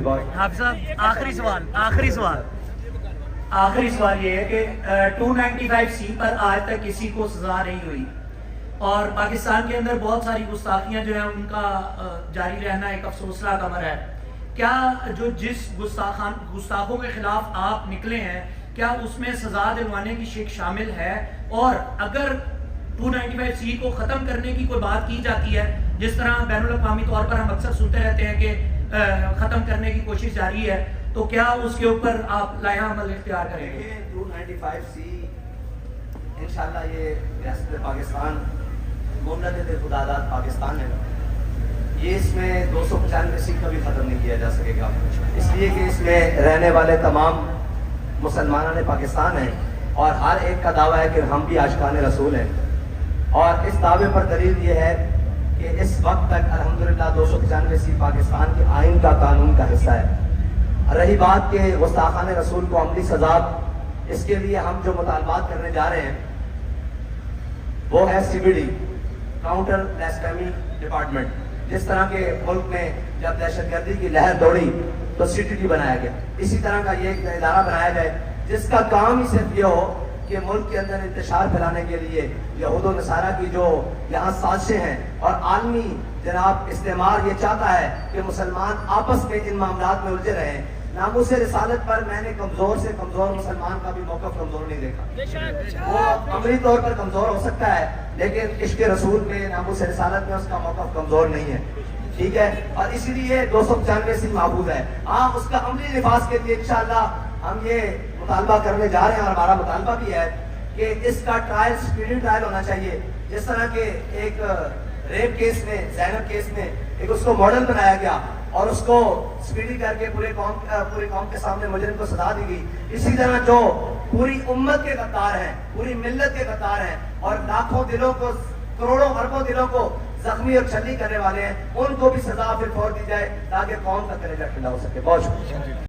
बहुत। हाफिज साहब आखिरी सवाल ये है कि 295C पर आज तक किसी को सजा नहीं हुई और पाकिस्तान के अंदर बहुत सारी गुस्ताखियां जो है उनका जारी रहना एक अफसोसनाक अमर है। क्या जो जिस गुस्ताखों के खिलाफ आप निकले हैं क्या उसमें सजा दिलवाने की शिक शामिल है? और अगर 295C को ख़त्म करने की कोई बात की जाती है, जिस तरह बैनुल अक़वामी तौर पर हम अक्सर सुनते रहते हैं कि ख़त्म करने की कोशिश जारी है, तो क्या उसके ऊपर आप लाया अमल इख्तियार करेंगे? 295C इंशाल्लाह ये रियासत पाकिस्तान मुमलकत खुदादात पाकिस्तान है, ये इसमें 295C कभी ख़त्म नहीं किया जा सकेगा, इसलिए कि इसमें रहने वाले तमाम मुसलमान पाकिस्तान हैं और हर एक का दावा है कि हम भी आशिकान रसूल हैं। और इस दावे पर दलील ये है कि इस वक्त तक अल्हम्दुलिल्लाह 295C पाकिस्तान के आइन का कानून का हिस्सा है। रही बात के गुस्ताखान रसूल को अमली सजा, इसके लिए हम जो मुतालबात करने जा रहे हैं वो है CBD, काउंटर ब्लास्फेमी डिपार्टमेंट। जिस तरह के मुल्क में जब दहशतगर्दी की लहर दौड़ी तो CTD बनाया गया, इसी तरह का ये एक इदारा बनाया जाए जिसका काम ही सिर्फ ये हो कि मुल्क के अंदर इंतशार फैलाने के लिए यहूद और नसारा की जो यहाँ साजिशें हैं और आलमी जनाब इस्तेमाल ये चाहता है कि मुसलमान आपस में इन मामलात में उलझे रहें। नामूस रिसालत पर मैंने कमजोर से कमजोर मुसलमान का भी मौक़िफ़ कमजोर नहीं देखा। वो अमली तौर पर कमजोर हो सकता है लेकिन इश्क़ रसूल में, नामूस रिसालत में उसका मौक़िफ़ कमजोर नहीं है, ठीक है। और इसीलिए 295C महफूज है। हाँ, उसका अमली लिफाज के लिए इंशाअल्लाह हम ये मुतालबा करने जा रहे हैं और हमारा मुतालबा भी है कि इसका ट्रायल स्पीडी ट्रायल होना चाहिए। जिस तरह के एक रेप केस में, ज़ैनब केस में एक उसको मॉडल बनाया गया और उसको स्पीडी करके पूरे कौम के सामने मुजरिम को सजा दी गई, इसी तरह जो पूरी उम्मत के गद्दार हैं, पूरी मिल्लत के गद्दार हैं और लाखों दिलों को, करोड़ों अरबों दिलों को जख्मी और छली करने वाले हैं, उनको भी सजा फिर फौर दी जाए ताकि कौम का कलेजा ठंडा हो सके। बहुत शुक्रिया।